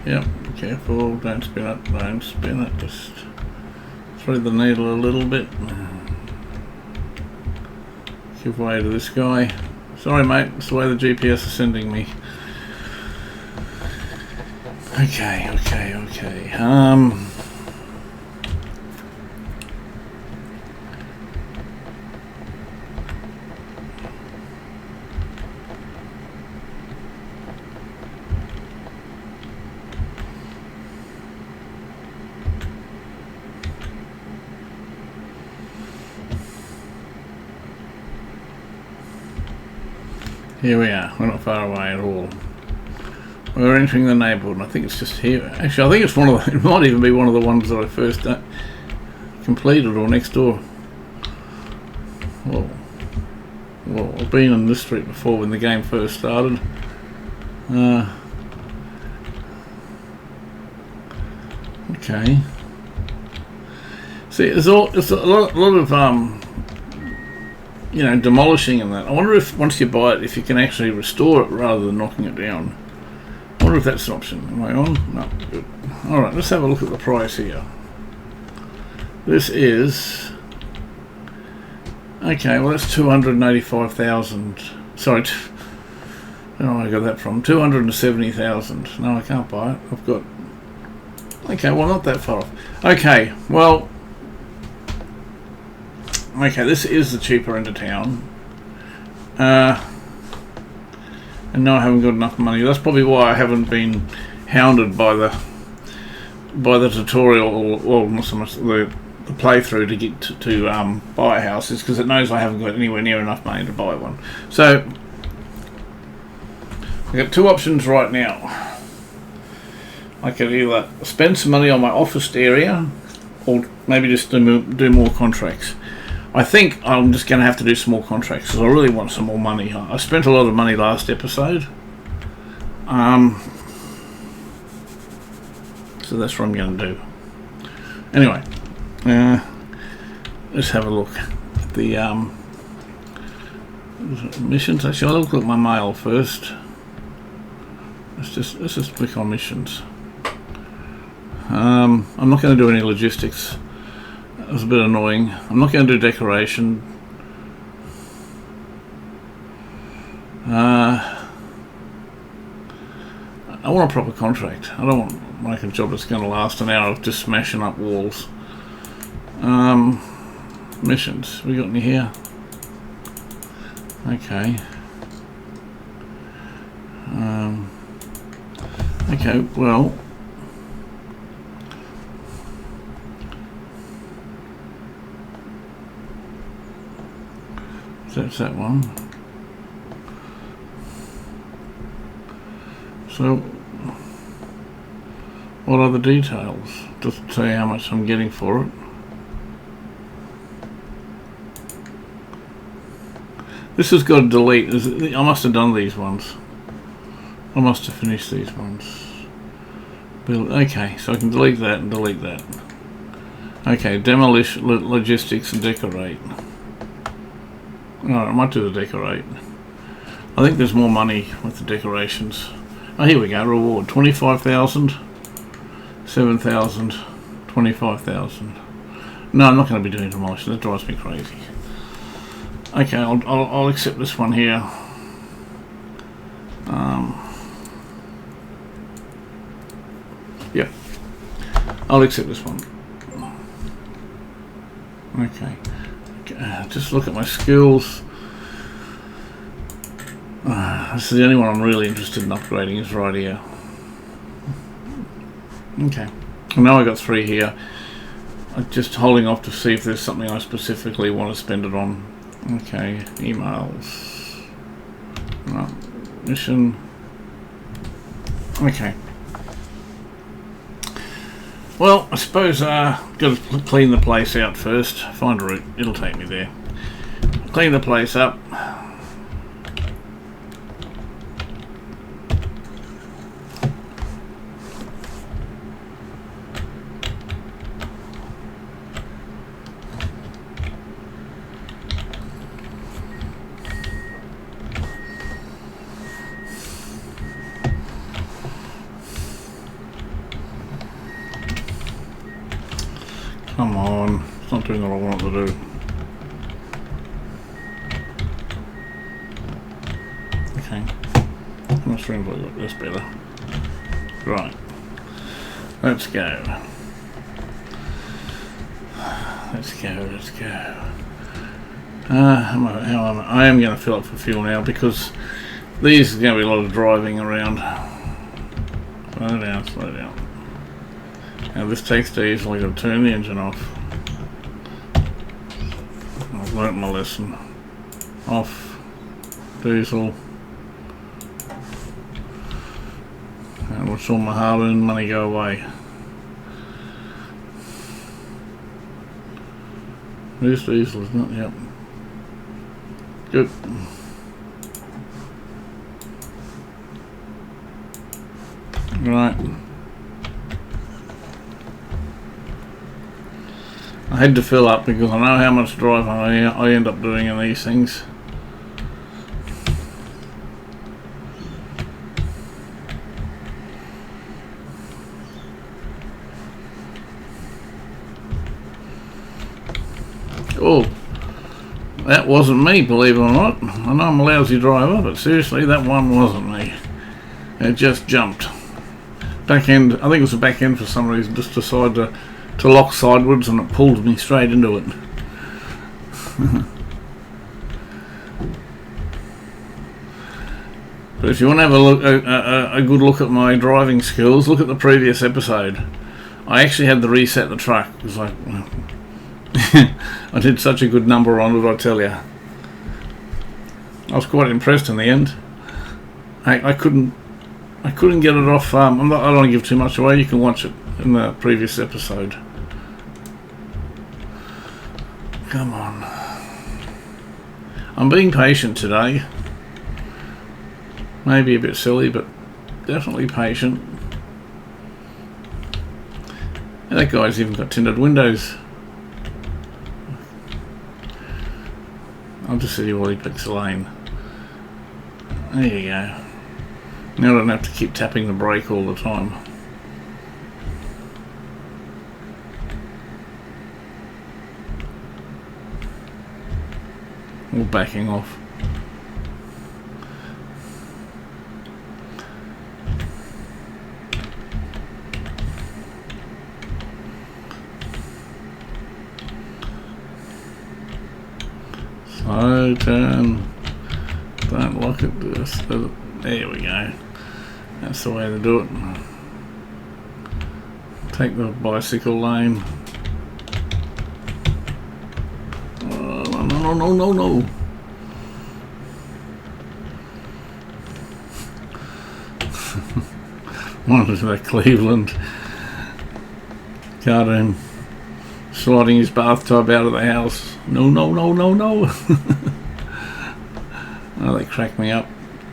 [SPEAKER 1] Yep. Careful, don't spin it, just thread the needle a little bit. Give way to this guy. Sorry mate, it's the way the GPS is sending me. Okay. Here we are. We're not far away at all. We're entering the neighbourhood, and I think it's just here. Actually, I think it's one of the. It might even be one of the ones that I first completed or next door. Well, I've been on this street before when the game first started. Okay. See, there's a lot of demolishing and that. I wonder if once you buy it, if you can actually restore it rather than knocking it down. I wonder if that's an option. Am I on? No. Good. Alright, let's have a look at the price here. This is... Okay, well that's 285,000. Sorry, where do I got that from? 270,000. No, I can't buy it. I've got... Okay, well not that far off. Okay, well... Okay, this is the cheaper end of town. And no, I haven't got enough money. That's probably why I haven't been hounded by the tutorial, or not so much the playthrough to get to buy houses, because it knows I haven't got anywhere near enough money to buy one. So I've got two options right now. I could either spend some money on my office area, or maybe just do more contracts. I think I'm just going to have to do some more contracts because I really want some more money. I spent a lot of money last episode. So that's what I'm going to do. Anyway, let's have a look at the missions. Actually, I'll look at my mail first. Let's just click on missions. I'm not going to do any logistics. That was a bit annoying. I'm not going to do decoration. I want a proper contract. I don't want to make a job that's going to last an hour of just smashing up walls. Missions. We got any here? Okay. Okay, well. That's that one. So, what are the details? Just to tell you how much I'm getting for it. This has got to delete. I must have done these ones. I must have finished these ones. Okay, so I can delete that and delete that. Okay, demolish, logistics and decorate. Alright, I might do the decorate. I think there's more money with the decorations. Oh, here we go, reward. 25,000, 7,000, 25,000. No, I'm not going to be doing demolition. That drives me crazy. Okay, I'll accept this one here. Yeah, I'll accept this one. Okay. Just look at my skills. This is the only one I'm really interested in upgrading is right here. Okay. Now I got 3 here. I'm just holding off to see if there's something I specifically want to spend it on. Okay, emails. Right. Mission. Okay. Well, I suppose got to clean the place out first. Find a route. It'll take me there. Clean the place up. Come on, it's not doing what I want it to do. Okay, how much room have I got? That's better. Right, let's go. Let's go. I am going to fill up for fuel now because these are going to be a lot of driving around. Slow down. Now this takes diesel, I've got to turn the engine off. I've learnt my lesson. Off, diesel. And watch all my hard-earned money go away. There's diesel, isn't it? Yep. Good. Right. I had to fill up because I know how much driving I end up doing in these things. Oh, that wasn't me, believe it or not. I know I'm a lousy driver, but seriously, that one wasn't me. It just jumped. Back end, I think it was the back end for some reason, just decided to lock sideways and it pulled me straight into it. But if you want to have a good look at my driving skills, look at the previous episode. I actually had to reset the truck because I did such a good number on it, I tell you. I was quite impressed in the end. I couldn't get it off. I don't want to give too much away. You can watch it in the previous episode. Come on. I'm being patient today. Maybe a bit silly, but definitely patient. And that guy's even got tinted windows. I'll just see while he picks a lane. There you go. Now I don't have to keep tapping the brake all the time. Or backing off. So turn. Don't look at this. There we go. That's the way to do it. Take the bicycle lane. No. One was that Cleveland cartoon sliding his bathtub out of the house. No. Oh, they crack me up.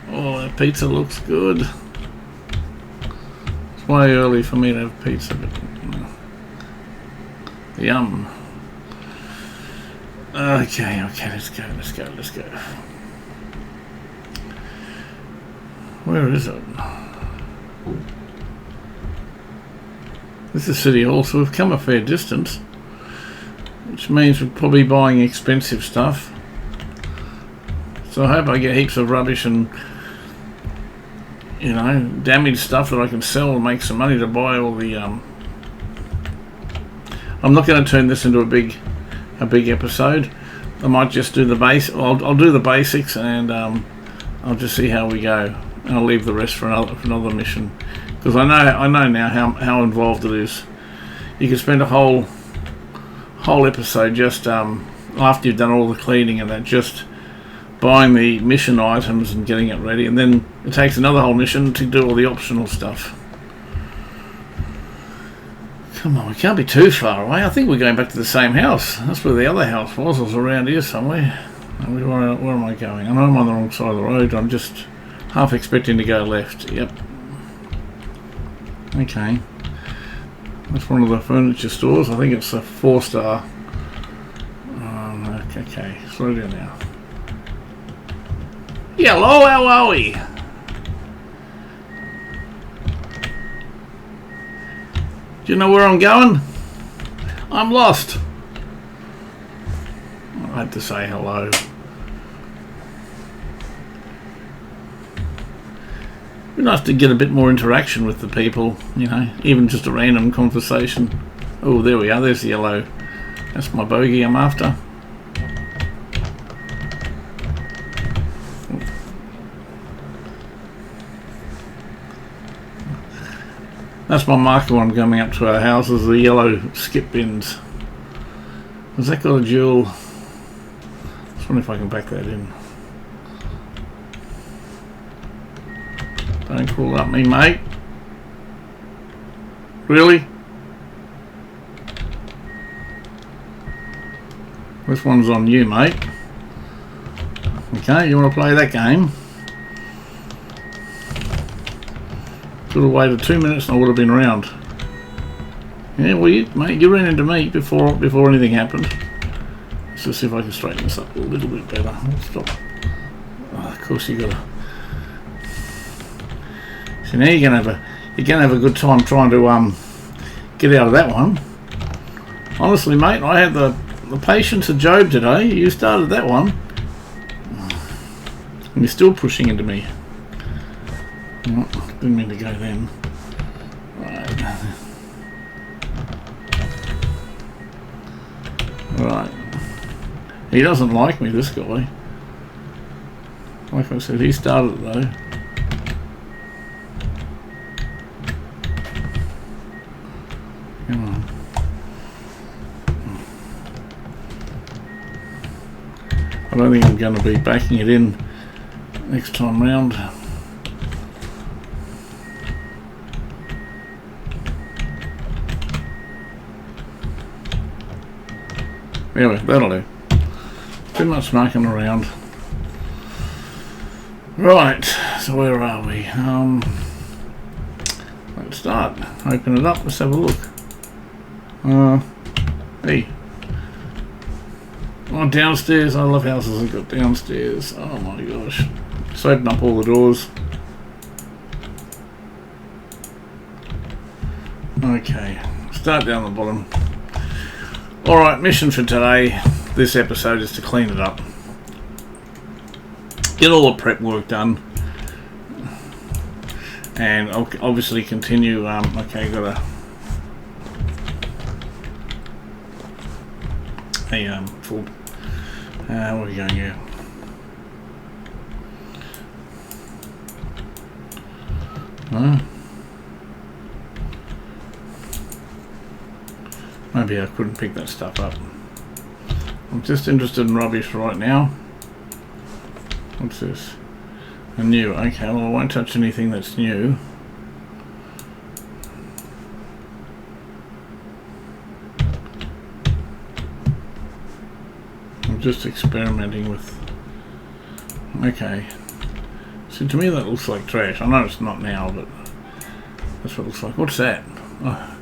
[SPEAKER 1] Oh, that pizza looks good. It's way early for me to have pizza, but yum. Okay, let's go. Where is it? This is City Hall, so we've come a fair distance, which means we're probably buying expensive stuff. So I hope I get heaps of rubbish and, you know, damaged stuff that I can sell and make some money to buy all the. I'm not going to turn this into a big episode. I might just do the base. I'll do the basics, and I'll just see how we go. And I'll leave the rest for another mission, because I know now how involved it is. You can spend a whole episode just after you've done all the cleaning and that, just buying the mission items and getting it ready, and then it takes another whole mission to do all the optional stuff. Come on, we can't be too far away. I think we're going back to the same house. That's where the other house was. It was around here somewhere. Where am I going? I know I'm on the wrong side of the road. I'm just half expecting to go left. Yep. Okay. That's one of the furniture stores. I think it's a 4-star. Okay, slow down now. Hello, how are we? Do you know where I'm going? I'm lost. I had to say hello. It'd be nice to get a bit more interaction with the people, you know, even just a random conversation. Oh, there we are. There's the yellow. That's my bogey I'm after. That's my marker when I'm coming up to our house, is the yellow skip bins. Has that got a dual? I just wonder if I can back that in. Don't call up me, mate. Really? This one's on you, mate. Okay, you want to play that game? Could have waited 2 minutes and I would have been around. Yeah, well, mate, you ran into me before anything happened. Let's just see if I can straighten this up a little bit better. Stop. Oh, of course you gotta. So now you're gonna have a good time trying to get out of that one. Honestly, mate, I had the patience of Job today. You started that one, and you're still pushing into me. Oh, didn't mean to go then. Right. He doesn't like me, this guy. Like I said, he started it though. Come on. I don't think I'm going to be backing it in next time round. Anyway, that'll do. Too much smoking around. Right, so where are we? Let's start. Open it up, let's have a look. Hey. Oh, downstairs. I love houses that got downstairs. Oh my gosh. Just open up all the doors. Okay, start down the bottom. Alright, mission for today, this episode, is to clean it up. Get all the prep work done. And I'll obviously continue, okay, got a full, where are we going here? Maybe I couldn't pick that stuff up. I'm just interested in rubbish right now. What's this? A new. Okay, well I won't touch anything that's new. I'm just experimenting with... Okay. So to me that looks like trash. I know it's not now, but that's what it looks like. What's that? Oh.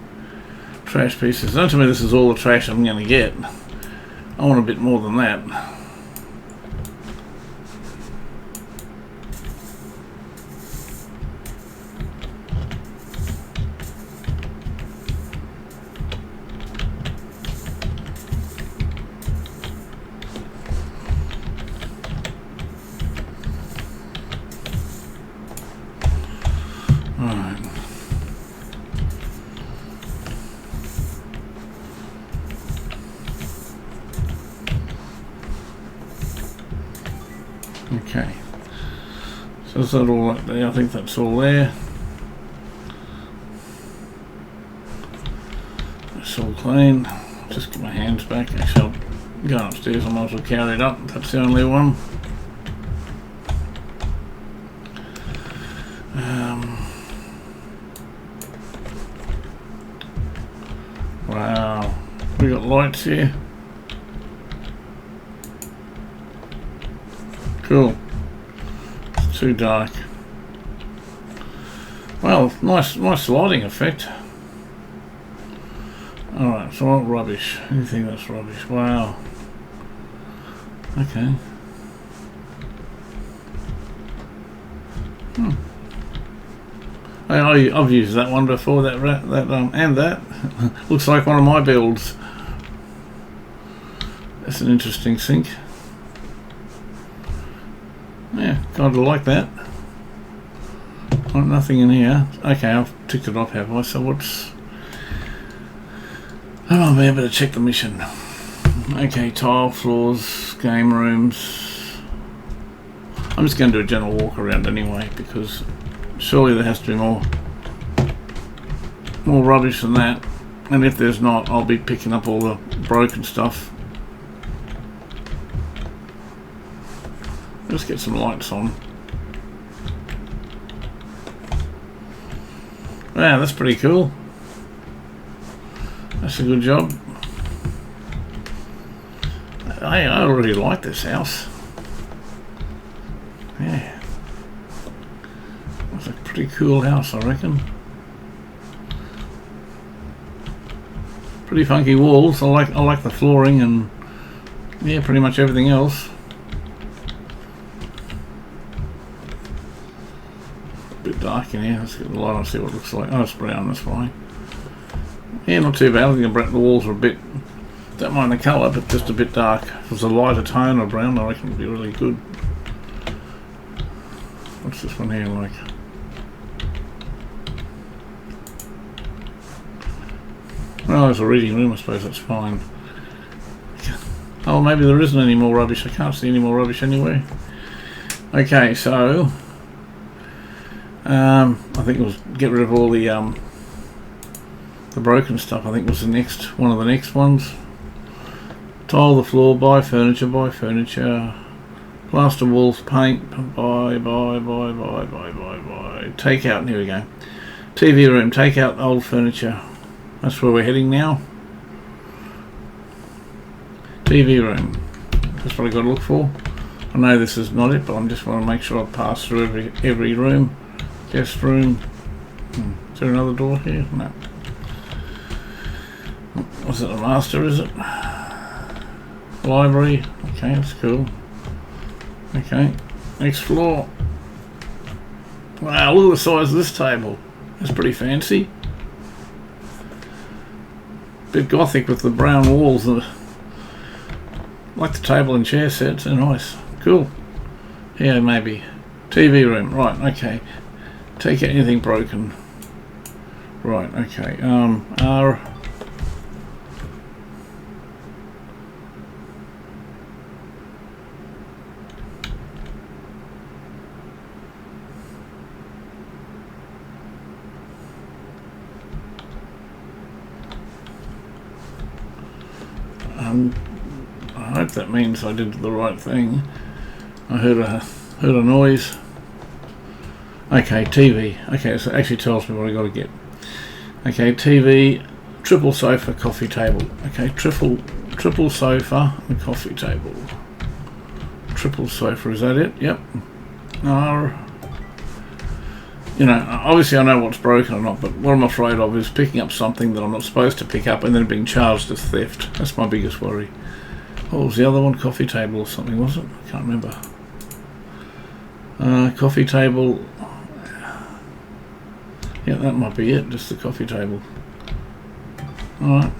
[SPEAKER 1] Trash pieces. Don't tell me this is all the trash I'm going to get. I want a bit more than that. Alright. Okay, so is that all right there? I think that's all there. It's all clean. Just get my hands back. Actually, I'll go upstairs. I might as well carry it up. That's the only one. Wow, we got lights here. Cool. It's too dark. Well, nice lighting effect. Alright, so what rubbish? Anything that's rubbish. Wow. Okay. I've used that one before. And that looks like one of my builds. That's an interesting sink. Yeah, kind of like that. Oh, nothing in here. Okay, I've ticked it off, have I? So what's... I'll be able to check the mission. Okay, tile floors, game rooms. I'm just going to do a general walk around anyway, because surely there has to be more rubbish than that. And if there's not, I'll be picking up all the broken stuff. Let's get some lights on. Wow, that's pretty cool. That's a good job. I already like this house. Yeah. It's a pretty cool house, I reckon. Pretty funky walls. I like the flooring and yeah, pretty much everything else. Bit dark in here. Let's get the light on, see what it looks like. Oh, it's brown, that's fine. Yeah, not too bad. I think the walls are a bit, don't mind the colour, but just a bit dark. If it was a lighter tone or brown, I reckon it would be really good. What's this one here like? Well, there's a reading room, I suppose that's fine. Oh, maybe there isn't any more rubbish. I can't see any more rubbish anywhere. Okay, so I think it was get rid of all the broken stuff. I think was one of the next ones. Tile the floor, buy furniture, plaster walls, paint, buy. Take out, here we go. TV room, take out old furniture. That's where we're heading now. TV room. That's what I got to look for. I know this is not it, but I just want to make sure I pass through every room. Guest room. Is there another door here? No. Was it the master, is it? Library. Okay, that's cool. Okay, next floor. Wow, look at the size of this table. That's pretty fancy. Bit gothic with the brown walls. Like the table and chair sets, they're nice. Cool. Yeah, maybe. TV room, right, okay. Take out anything broken. Right, okay. R. I hope that means I did the right thing. I heard a noise. Okay, TV. Okay, so it actually tells me what I got to get. Okay, TV, triple sofa, coffee table. Okay, triple sofa and coffee table. Triple sofa, is that it? Yep. You know, obviously I know what's broken or not, but what I'm afraid of is picking up something that I'm not supposed to pick up and then being charged as theft. That's my biggest worry. What was the other one? Coffee table or something, was it? I can't remember. Coffee table. Yeah, that might be it, just the coffee table. Alright.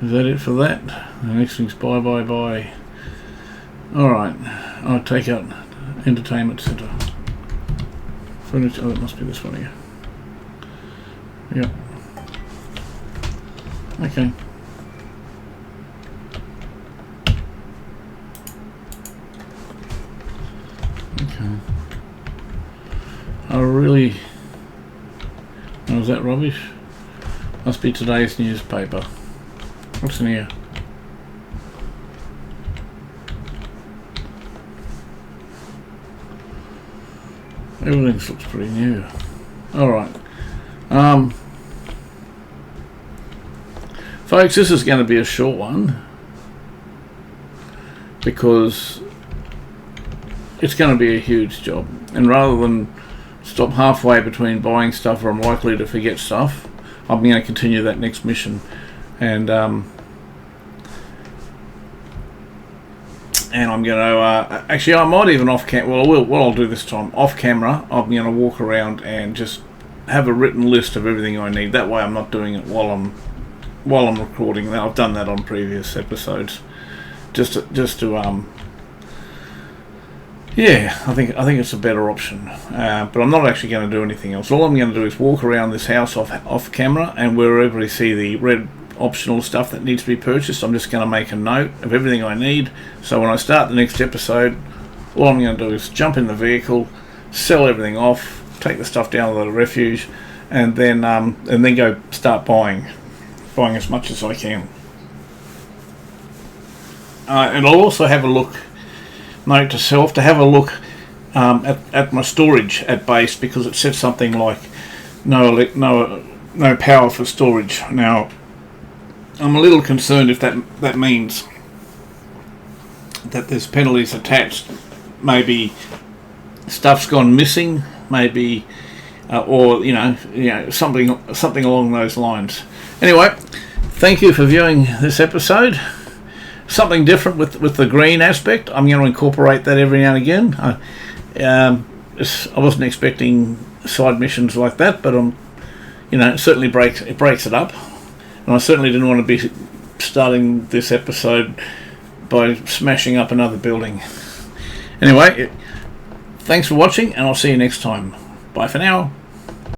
[SPEAKER 1] Is that it for that? The next thing's bye. Alright, I'll take out entertainment centre. Furniture, oh, that must be this one here. Yep. Okay. Okay. I really... Oh, is that rubbish? Must be today's newspaper. What's in here? Everything looks pretty new. Alright. Folks, this is going to be a short one because it's going to be a huge job, and rather than stop halfway between buying stuff or I'm likely to forget stuff, I'm going to continue that next mission. And I'm going to actually I might even off camera. Well, I will. What I'll do this time off camera, I'm going to walk around and just have a written list of everything I need. That way, I'm not doing it while I'm recording. I've done that on previous episodes, just to yeah, I think it's a better option. But I'm not actually going to do anything else. All I'm going to do is walk around this house off camera, and wherever I see the red optional stuff that needs to be purchased, I'm just going to make a note of everything I need. So when I start the next episode, all I'm going to do is jump in the vehicle, sell everything off, take the stuff down to the refuge, and then go start buying as much as I can. And I'll also have a look. Note to self to have a look at my storage at base, because it said something like no power for storage. Now I'm a little concerned if that means that there's penalties attached. Maybe stuff's gone missing, maybe or you know something along those lines. Anyway, thank you for viewing this episode. Something different with the green aspect. I'm going to incorporate that every now and again. I wasn't expecting side missions like that, but it certainly breaks it up. And I certainly didn't want to be starting this episode by smashing up another building. Anyway, thanks for watching, and I'll see you next time. Bye for now.